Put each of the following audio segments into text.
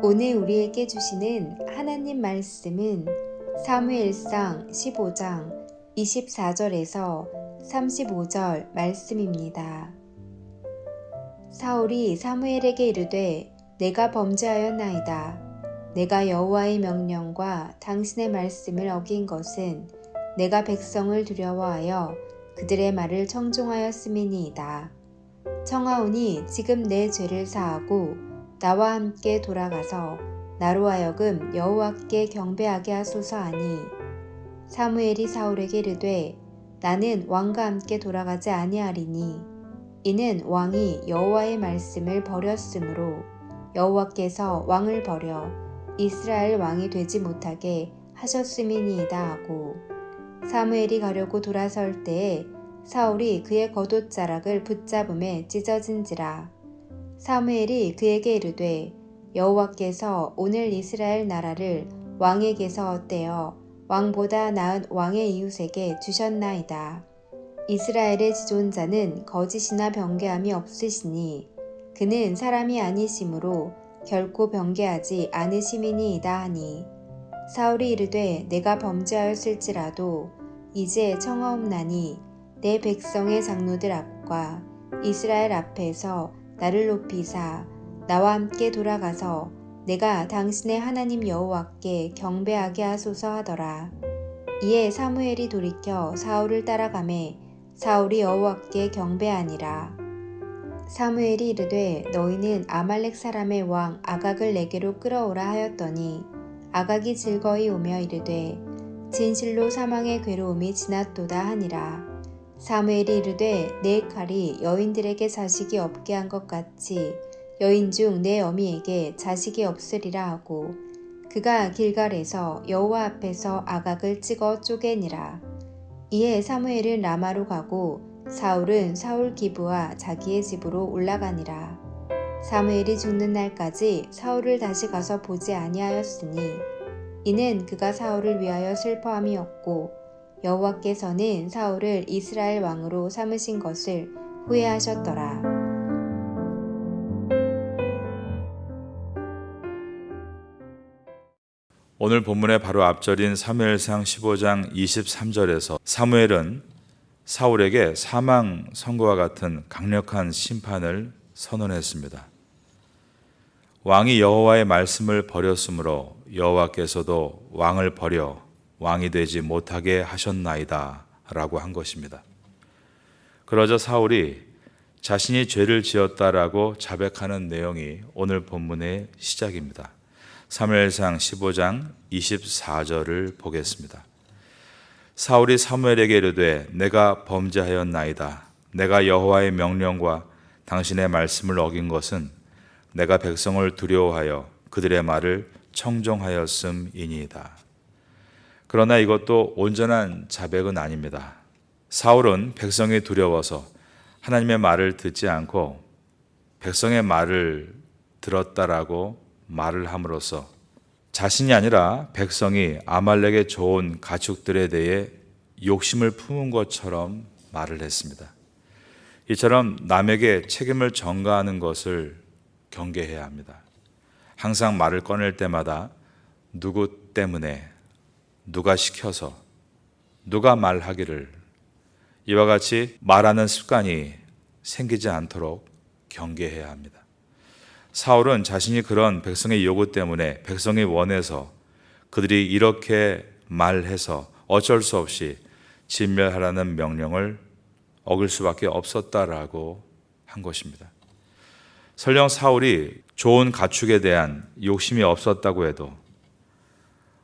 오늘 우리에게 주시는 하나님 말씀은 사무엘상 15장 24절에서 35절 말씀입니다. 사울이 사무엘에게 이르되 내가 범죄하였나이다. 내가 여호와의 명령과 당신의 말씀을 어긴 것은 내가 백성을 두려워하여 그들의 말을 청종하였음이니이다. 청하오니 지금 내 죄를 사하고 나와 함께 돌아가서 나로 하여금 여호와께 경배하게 하소서 하니 사무엘이 사울에게 이르되 나는 왕과 함께 돌아가지 아니하리니 이는 왕이 여호와의 말씀을 버렸으므로 여호와께서 왕을 버려 이스라엘 왕이 되지 못하게 하셨음이니이다 하고 사무엘이 가려고 돌아설 때에 사울이 그의 겉옷자락을 붙잡음에 찢어진지라. 사무엘이 그에게 이르되 여호와께서 오늘 이스라엘 나라를 왕에게서 떼어 왕보다 나은 왕의 이웃에게 주셨나이다. 이스라엘의 지존자는 거짓이나 변개함이 없으시니 그는 사람이 아니시므로 결코 변개하지 않으심이니이다 하니 사울이 이르되 내가 범죄하였을지라도 이제 청하옵나니 내 백성의 장로들 앞과 이스라엘 앞에서 나를 높이사 나와 함께 돌아가서 내가 당신의 하나님 여호와께 경배하게 하소서 하더라. 이에 사무엘이 돌이켜 사울을 따라가매 사울이 여호와께 경배하니라. 사무엘이 이르되 너희는 아말렉 사람의 왕 아각을 내게로 끌어오라 하였더니 아각이 즐거이 오며 이르되 진실로 사망의 괴로움이 지났도다 하니라. 사무엘이 이르되 내 칼이 여인들에게 자식이 없게 한 것 같이 여인 중 내 어미에게 자식이 없으리라 하고 그가 길갈에서 여호와 앞에서 아각을 찍어 쪼개니라. 이에 사무엘은 라마로 가고 사울은 사울 기브와 자기의 집으로 올라가니라. 사무엘이 죽는 날까지 사울을 다시 가서 보지 아니하였으니 이는 그가 사울을 위하여 슬퍼함이었고 여호와께서는 사울을 이스라엘 왕으로 삼으신 것을 후회하셨더라. 오늘 본문의 바로 앞절인 사무엘상 15장 23절에서 사무엘은 사울에게 사망 선고와 같은 강력한 심판을 선언했습니다. 왕이 여호와의 말씀을 버렸으므로 여호와께서도 왕을 버려 왕이 되지 못하게 하셨나이다 라고 한 것입니다. 그러자 사울이 자신이 죄를 지었다라고 자백하는 내용이 오늘 본문의 시작입니다. 사무엘상 15장 24절을 보겠습니다. 사울이 사무엘에게 이르되 내가 범죄하였나이다. 내가 여호와의 명령과 당신의 말씀을 어긴 것은 내가 백성을 두려워하여 그들의 말을 청종하였음이니이다. 그러나 이것도 온전한 자백은 아닙니다. 사울은 백성이 두려워서 하나님의 말을 듣지 않고 백성의 말을 들었다라고 말을 함으로써 자신이 아니라 백성이 아말렉의 좋은 가축들에 대해 욕심을 품은 것처럼 말을 했습니다. 이처럼 남에게 책임을 전가하는 것을 경계해야 합니다. 항상 말을 꺼낼 때마다 누구 때문에, 누가 시켜서, 누가 말하기를 이와 같이 말하는 습관이 생기지 않도록 경계해야 합니다. 사울은 자신이 그런 백성의 요구 때문에 백성이 원해서 그들이 이렇게 말해서 어쩔 수 없이 진멸하라는 명령을 어길 수밖에 없었다라고 한 것입니다. 설령 사울이 좋은 가축에 대한 욕심이 없었다고 해도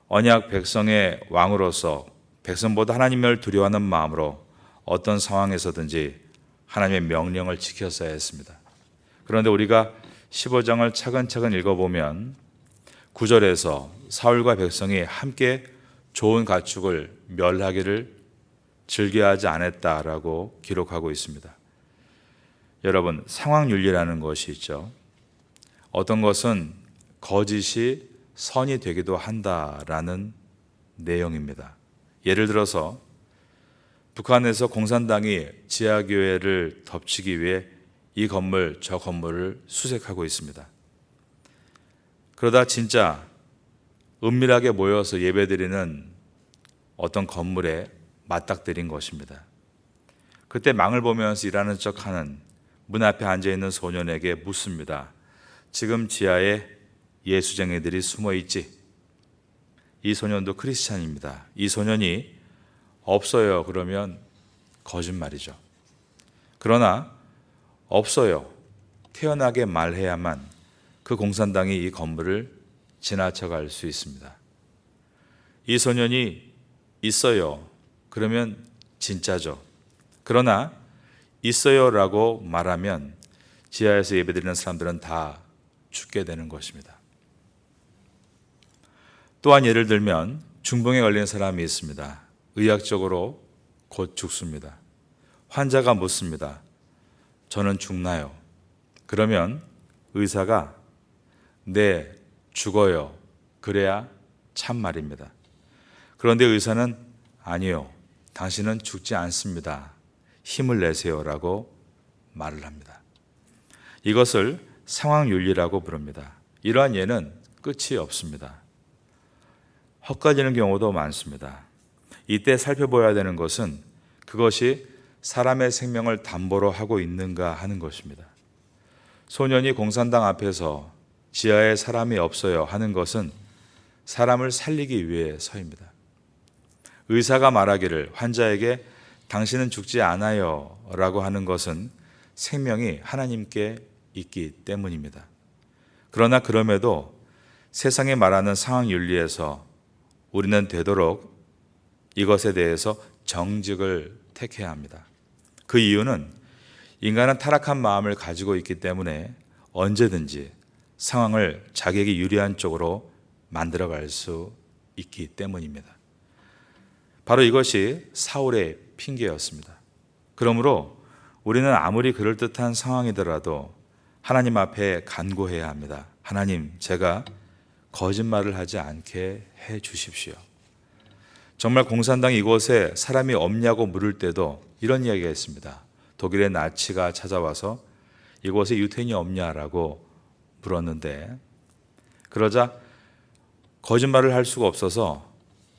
언약 백성의 왕으로서 백성보다 하나님을 두려워하는 마음으로 어떤 상황에서든지 하나님의 명령을 지켰어야 했습니다. 그런데 우리가 15장을 차근차근 읽어보면 9절에서 사울과 백성이 함께 좋은 가축을 멸하기를 즐겨하지 않았다라고 기록하고 있습니다. 여러분, 상황윤리라는 것이 있죠. 어떤 것은 거짓이 선이 되기도 한다라는 내용입니다. 예를 들어서 북한에서 공산당이 지하교회를 덮치기 위해 이 건물 저 건물을 수색하고 있습니다. 그러다 진짜 은밀하게 모여서 예배드리는 어떤 건물에 맞닥뜨린 것입니다. 그때 망을 보면서 일하는 척하는 문 앞에 앉아있는 소년에게 묻습니다. 지금 지하에 예수쟁이들이 숨어 있지? 이 소년도 크리스찬입니다. 이 소년이 없어요 그러면 거짓말이죠. 그러나 없어요 태연하게 말해야만 그 공산당이 이 건물을 지나쳐갈 수 있습니다. 이 소년이 있어요 그러면 진짜죠. 그러나 있어요라고 말하면 지하에서 예배드리는 사람들은 다 죽게 되는 것입니다. 또한 예를 들면 중풍에 걸린 사람이 있습니다. 의학적으로 곧 죽습니다. 환자가 묻습니다. 저는 죽나요? 그러면 의사가 네, 죽어요. 그래야 참말입니다. 그런데 의사는 아니요, 당신은 죽지 않습니다. 힘을 내세요라고 말을 합니다. 이것을 상황윤리라고 부릅니다. 이러한 예는 끝이 없습니다. 헛갈리는 경우도 많습니다. 이때 살펴봐야 되는 것은 그것이 사람의 생명을 담보로 하고 있는가 하는 것입니다. 소년이 공산당 앞에서 지하에 사람이 없어요 하는 것은 사람을 살리기 위해서입니다. 의사가 말하기를 환자에게 당신은 죽지 않아요 라고 하는 것은 생명이 하나님께 있기 때문입니다. 그러나 그럼에도 세상에 말하는 상황윤리에서 우리는 되도록 이것에 대해서 정직을 택해야 합니다. 그 이유는 인간은 타락한 마음을 가지고 있기 때문에 언제든지 상황을 자기에게 유리한 쪽으로 만들어갈 수 있기 때문입니다. 바로 이것이 사울의 핑계였습니다. 그러므로 우리는 아무리 그럴듯한 상황이더라도 하나님 앞에 간구해야 합니다. 하나님, 제가 거짓말을 하지 않게 해 주십시오. 정말 공산당 이곳에 사람이 없냐고 물을 때도 이런 이야기가 있습니다. 독일의 나치가 찾아와서 이곳에 유태인이 없냐라고 물었는데, 그러자 거짓말을 할 수가 없어서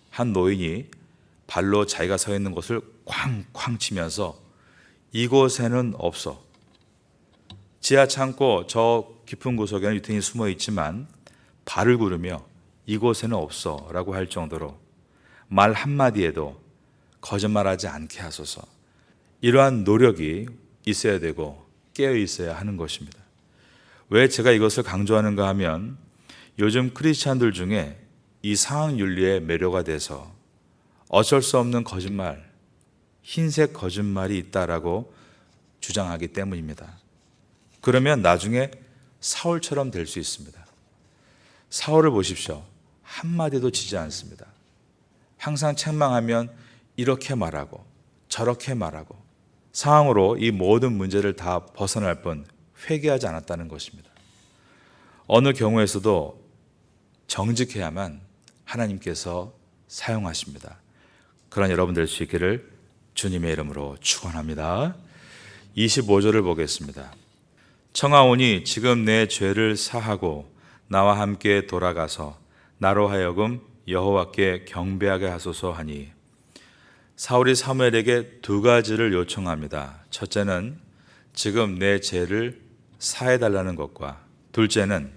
한 노인이 발로 자기가 서 있는 곳을 쾅쾅 치면서 이곳에는 없어. 지하 창고 저 깊은 구석에는 유태인이 숨어 있지만 발을 구르며 이곳에는 없어 라고 할 정도로 말 한마디에도 거짓말하지 않게 하소서. 이러한 노력이 있어야 되고 깨어 있어야 하는 것입니다. 왜 제가 이것을 강조하는가 하면 요즘 크리스찬들 중에 이 상황윤리에 매료가 돼서 어쩔 수 없는 거짓말, 흰색 거짓말이 있다라고 주장하기 때문입니다. 그러면 나중에 사울처럼 될 수 있습니다. 사울을 보십시오. 한마디도 지지 않습니다. 항상 책망하면 이렇게 말하고 저렇게 말하고 상황으로 이 모든 문제를 다 벗어날 뿐 회개하지 않았다는 것입니다. 어느 경우에서도 정직해야만 하나님께서 사용하십니다. 그런 여러분 될 수 있기를 주님의 이름으로 축원합니다. 25절을 보겠습니다. 청하오니 지금 내 죄를 사하고 나와 함께 돌아가서 나로 하여금 여호와께 경배하게 하소서 하니, 사울이 사무엘에게 두 가지를 요청합니다. 첫째는 지금 내 죄를 사해달라는 것과 둘째는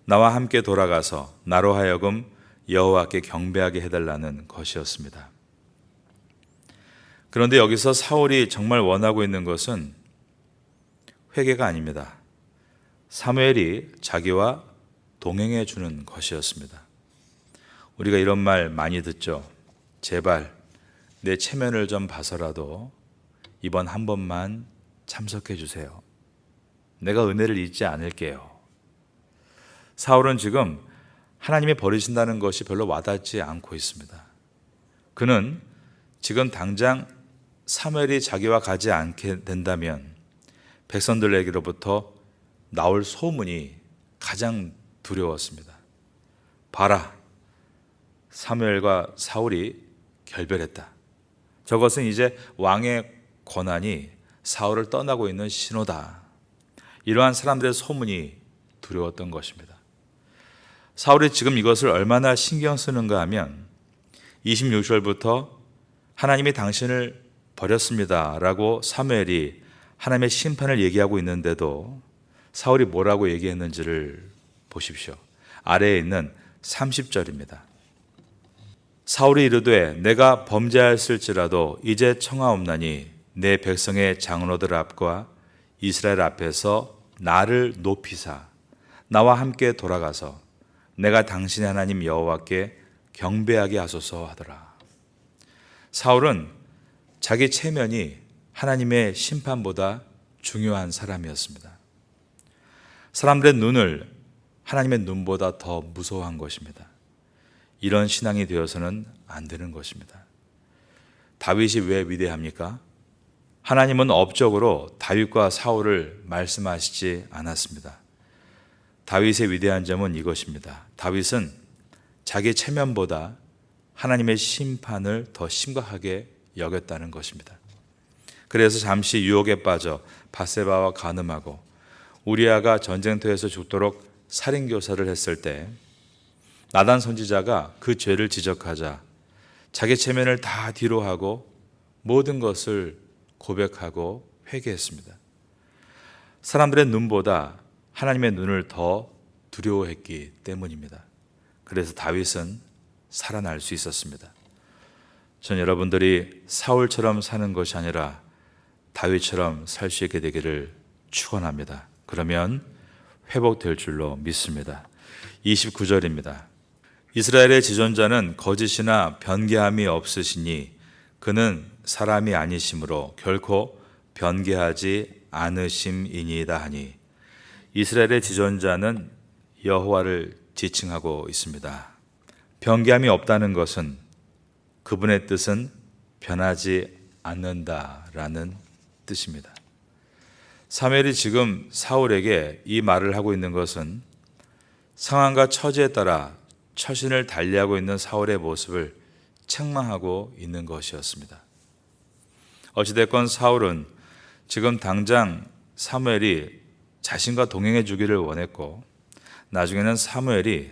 나와 함께 돌아가서 나로 하여금 여호와께 경배하게 해달라는 것이었습니다. 그런데 여기서 사울이 정말 원하고 있는 것은 회개가 아닙니다. 사무엘이 자기와 동행해 주는 것이었습니다. 우리가 이런 말 많이 듣죠. 제발 내 체면을 좀 봐서라도 이번 한 번만 참석해 주세요. 내가 은혜를 잊지 않을게요. 사울은 지금 하나님이 버리신다는 것이 별로 와닿지 않고 있습니다. 그는 지금 당장 사무엘이 자기와 가지 않게 된다면 백성들에게로부터 나올 소문이 가장 두려웠습니다. 봐라, 사무엘과 사울이 결별했다. 저것은 이제 왕의 권한이 사울을 떠나고 있는 신호다. 이러한 사람들의 소문이 두려웠던 것입니다. 사울이 지금 이것을 얼마나 신경 쓰는가 하면 26절부터 하나님이 당신을 버렸습니다 라고 사무엘이 하나님의 심판을 얘기하고 있는데도 사울이 뭐라고 얘기했는지를 보십시오. 아래에 있는 30절입니다. 사울이 이르되 내가 범죄하였을지라도 이제 청하옵나니 내 백성의 장로들 앞과 이스라엘 앞에서 나를 높이사 나와 함께 돌아가서 내가 당신의 하나님 여호와께 경배하게 하소서 하더라. 사울은 자기 체면이 하나님의 심판보다 중요한 사람이었습니다. 사람들의 눈을 하나님의 눈보다 더 무서워한 것입니다. 이런 신앙이 되어서는 안 되는 것입니다. 다윗이 왜 위대합니까? 하나님은 업적으로 다윗과 사울을 말씀하시지 않았습니다. 다윗의 위대한 점은 이것입니다. 다윗은 자기 체면보다 하나님의 심판을 더 심각하게 여겼다는 것입니다. 그래서 잠시 유혹에 빠져 밧세바와 간음하고 우리아가 전쟁터에서 죽도록 살인교사를 했을 때 나단 선지자가 그 죄를 지적하자 자기 체면을 다 뒤로 하고 모든 것을 고백하고 회개했습니다. 사람들의 눈보다 하나님의 눈을 더 두려워했기 때문입니다. 그래서 다윗은 살아날 수 있었습니다. 전 여러분들이 사울처럼 사는 것이 아니라 다윗처럼 살 수 있게 되기를 축원합니다. 그러면 회복될 줄로 믿습니다. 29절입니다. 이스라엘의 지존자는 거짓이나 변개함이 없으시니 그는 사람이 아니심으로 결코 변개하지 않으심이니이다 하니 이스라엘의 지존자는 여호와를 지칭하고 있습니다. 변개함이 없다는 것은 그분의 뜻은 변하지 않는다라는 뜻입니다. 사무엘이 지금 사울에게 이 말을 하고 있는 것은 상황과 처지에 따라 처신을 달리하고 있는 사울의 모습을 책망하고 있는 것이었습니다. 어찌됐건 사울은 지금 당장 사무엘이 자신과 동행해 주기를 원했고 나중에는 사무엘이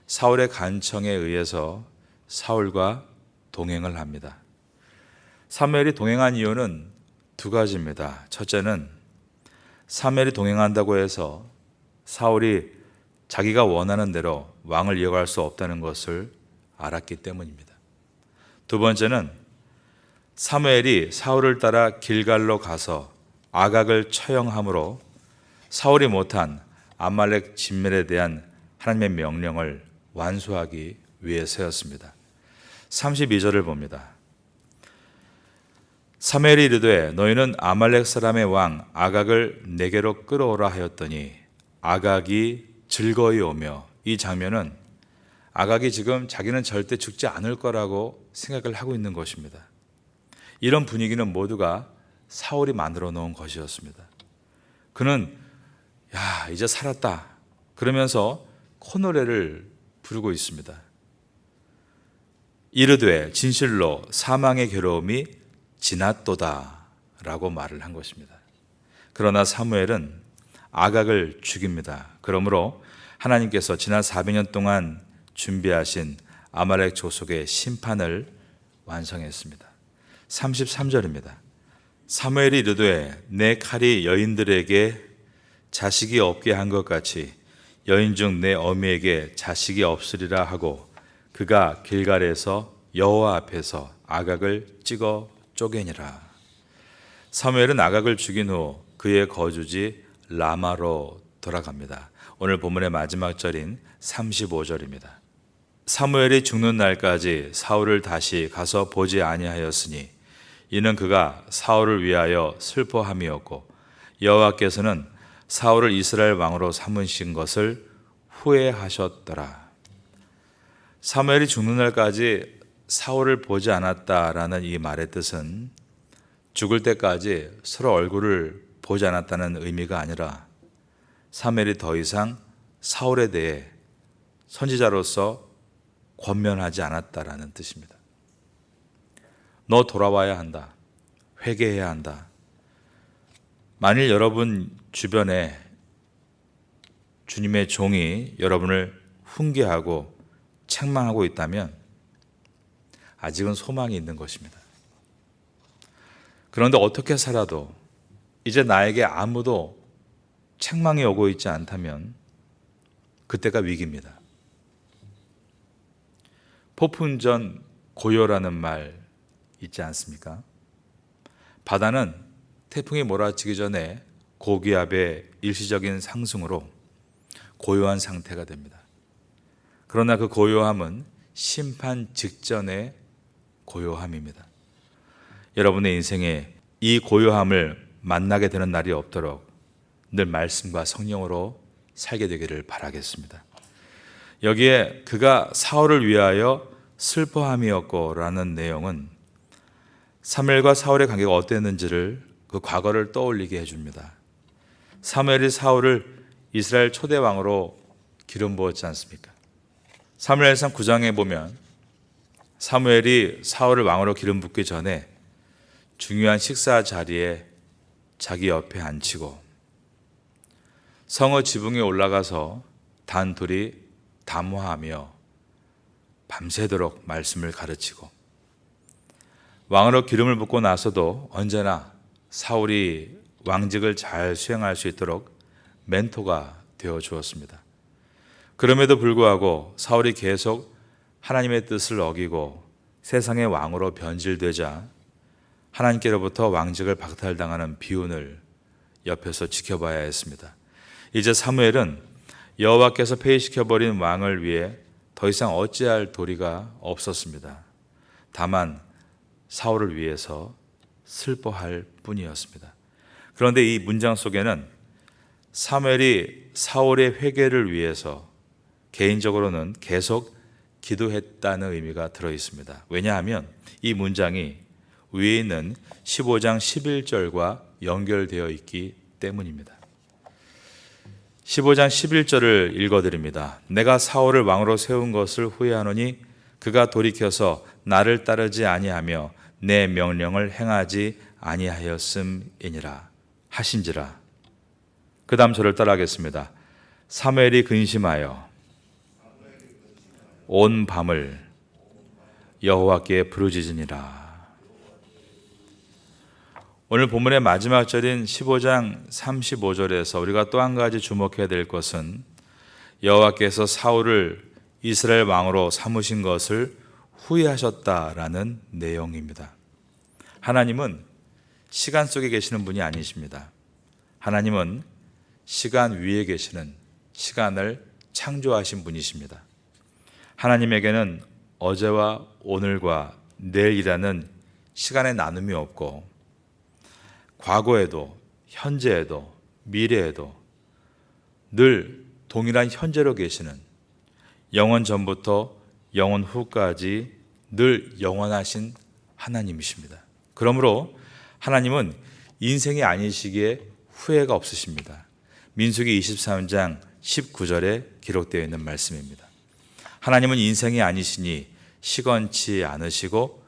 사울의 간청에 의해서 사울과 동행을 합니다. 사무엘이 동행한 이유는 두 가지입니다. 첫째는 사무엘이 동행한다고 해서 사울이 자기가 원하는 대로 왕을 이어갈 수 없다는 것을 알았기 때문입니다. 두 번째는 사무엘이 사울을 따라 길갈로 가서 아각을 처형함으로 사울이 못한 아말렉 진멸에 대한 하나님의 명령을 완수하기 위해서였습니다. 32절을 봅니다. 사무엘이 이르되 너희는 아말렉 사람의 왕 아각을 내게로 끌어오라 하였더니 아각이 즐거이 오며, 이 장면은 아각이 지금 자기는 절대 죽지 않을 거라고 생각을 하고 있는 것입니다. 이런 분위기는 모두가 사울이 만들어 놓은 것이었습니다. 그는 야, 이제 살았다 그러면서 콧노래를 부르고 있습니다. 이르되 진실로 사망의 괴로움이 지났도다 라고 말을 한 것입니다. 그러나 사무엘은 아각을 죽입니다. 그러므로 하나님께서 지난 400년 동안 준비하신 아말렉 족속의 심판을 완성했습니다. 33절입니다. 사무엘이 이르되 내 칼이 여인들에게 자식이 없게 한 것 같이 여인 중 내 어미에게 자식이 없으리라 하고 그가 길갈에서 여호와 앞에서 아각을 찍어 쪼개니라. 사무엘은 아각을 죽인 후 그의 거주지 라마로 돌아갑니다. 오늘 본문의 마지막 절인 35절입니다. 사무엘이 죽는 날까지 사울을 다시 가서 보지 아니하였으니 이는 그가 사울을 위하여 슬퍼함이었고 여호와께서는 사울을 이스라엘 왕으로 삼으신 것을 후회하셨더라. 사무엘이 죽는 날까지 사울을 보지 않았다라는 이 말의 뜻은 죽을 때까지 서로 얼굴을 보지 않았다는 의미가 아니라 사무엘이 더 이상 사울에 대해 선지자로서 권면하지 않았다라는 뜻입니다. 너 돌아와야 한다. 회개해야 한다. 만일 여러분 주변에 주님의 종이 여러분을 훈계하고 책망하고 있다면 아직은 소망이 있는 것입니다. 그런데 어떻게 살아도 이제 나에게 아무도 책망이 오고 있지 않다면 그때가 위기입니다. 폭풍전 고요라는 말 있지 않습니까? 바다는 태풍이 몰아치기 전에 고기압의 일시적인 상승으로 고요한 상태가 됩니다. 그러나 그 고요함은 심판 직전의 고요함입니다. 여러분의 인생에 이 고요함을 만나게 되는 날이 없도록 늘 말씀과 성령으로 살게 되기를 바라겠습니다. 여기에 그가 사울을 위하여 슬퍼함이었고라는 내용은 사무엘과 사울의 관계가 어땠는지를 그 과거를 떠올리게 해줍니다. 사무엘이 사울을 이스라엘 초대 왕으로 기름 부었지 않습니까? 사무엘상 9장에 보면 사무엘이 사울을 왕으로 기름 붓기 전에 중요한 식사 자리에 자기 옆에 앉히고 성읍 지붕에 올라가서 단둘이 담화하며 밤새도록 말씀을 가르치고 왕으로 기름을 붓고 나서도 언제나 사울이 왕직을 잘 수행할 수 있도록 멘토가 되어 주었습니다. 그럼에도 불구하고 사울이 계속 하나님의 뜻을 어기고 세상의 왕으로 변질되자 하나님께로부터 왕직을 박탈당하는 비운을 옆에서 지켜봐야 했습니다. 이제 사무엘은 여호와께서 폐위시켜버린 왕을 위해 더 이상 어찌할 도리가 없었습니다. 다만 사울을 위해서 슬퍼할 뿐이었습니다. 그런데 이 문장 속에는 사무엘이 사울의 회개를 위해서 개인적으로는 계속 기도했다는 의미가 들어 있습니다. 왜냐하면 이 문장이 위에 있는 15장 11절과 연결되어 있기 때문입니다. 15장 11절을 읽어드립니다. 내가 사울을 왕으로 세운 것을 후회하노니 그가 돌이켜서 나를 따르지 아니하며 내 명령을 행하지 아니하였음이니라 하신지라. 그 다음 저를 따라하겠습니다. 사무엘이 근심하여 온 밤을 여호와께 부르짖으니라. 오늘 본문의 마지막 절인 15장 35절에서 우리가 또 한 가지 주목해야 될 것은 여호와께서 사울을 이스라엘 왕으로 삼으신 것을 후회하셨다라는 내용입니다. 하나님은 시간 속에 계시는 분이 아니십니다. 하나님은 시간 위에 계시는 시간을 창조하신 분이십니다. 하나님에게는 어제와 오늘과 내일이라는 시간의 나눔이 없고 과거에도 현재에도 미래에도 늘 동일한 현재로 계시는 영원 전부터 영원 후까지 늘 영원하신 하나님이십니다. 그러므로 하나님은 인생이 아니시기에 후회가 없으십니다. 민수기 23장 19절에 기록되어 있는 말씀입니다. 하나님은 인생이 아니시니 시건치 않으시고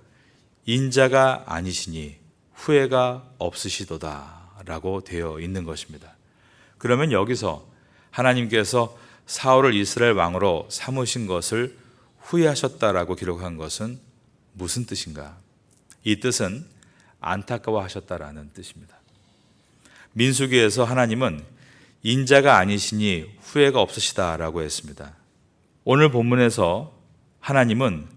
인자가 아니시니 후회가 없으시도다 라고 되어 있는 것입니다. 그러면 여기서 하나님께서 사울을 이스라엘 왕으로 삼으신 것을 후회하셨다라고 기록한 것은 무슨 뜻인가? 이 뜻은 안타까워하셨다라는 뜻입니다. 민수기에서 하나님은 인자가 아니시니 후회가 없으시다라고 했습니다. 오늘 본문에서 하나님은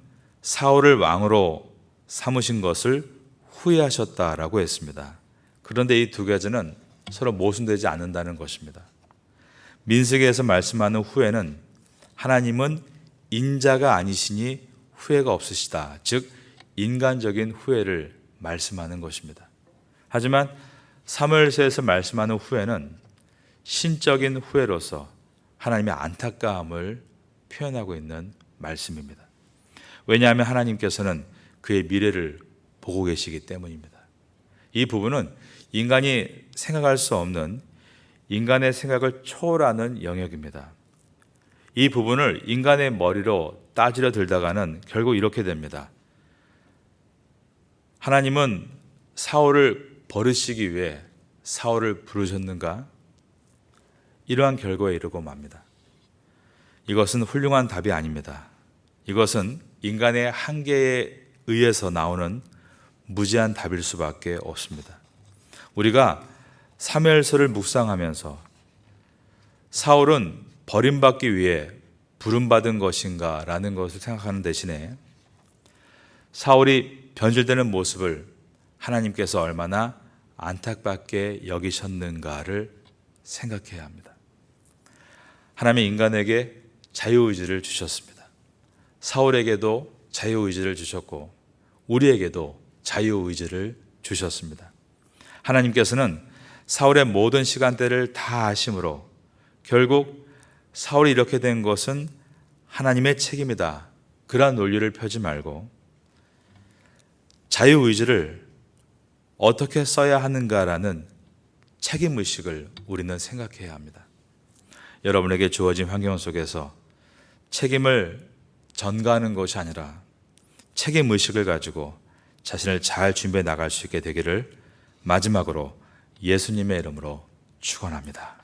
사울을 왕으로 삼으신 것을 후회하셨다라고 했습니다. 그런데 이 두 가지는 서로 모순되지 않는다는 것입니다. 민수기에서 말씀하는 후회는 하나님은 인자가 아니시니 후회가 없으시다. 즉 인간적인 후회를 말씀하는 것입니다. 하지만 사무엘서에서 말씀하는 후회는 신적인 후회로서 하나님의 안타까움을 표현하고 있는 말씀입니다. 왜냐하면 하나님께서는 그의 미래를 보고 계시기 때문입니다. 이 부분은 인간이 생각할 수 없는 인간의 생각을 초월하는 영역입니다. 이 부분을 인간의 머리로 따지려 들다가는 결국 이렇게 됩니다. 하나님은 사울을 버리시기 위해 사울을 부르셨는가? 이러한 결과에 이르고 맙니다. 이것은 훌륭한 답이 아닙니다. 이것은 인간의 한계에 의해서 나오는 무지한 답일 수밖에 없습니다. 우리가 사무엘서를 묵상하면서 사울은 버림받기 위해 부름받은 것인가 라는 것을 생각하는 대신에 사울이 변질되는 모습을 하나님께서 얼마나 안타깝게 여기셨는가를 생각해야 합니다. 하나님은 인간에게 자유의지를 주셨습니다. 사울에게도 자유의지를 주셨고 우리에게도 자유의지를 주셨습니다. 하나님께서는 사울의 모든 시간대를 다 아심으로 결국 사울이 이렇게 된 것은 하나님의 책임이다, 그러한 논리를 펴지 말고 자유의지를 어떻게 써야 하는가라는 책임의식을 우리는 생각해야 합니다. 여러분에게 주어진 환경 속에서 책임을 전가하는 것이 아니라 책임의식을 가지고 자신을 잘 준비해 나갈 수 있게 되기를 마지막으로 예수님의 이름으로 축원합니다.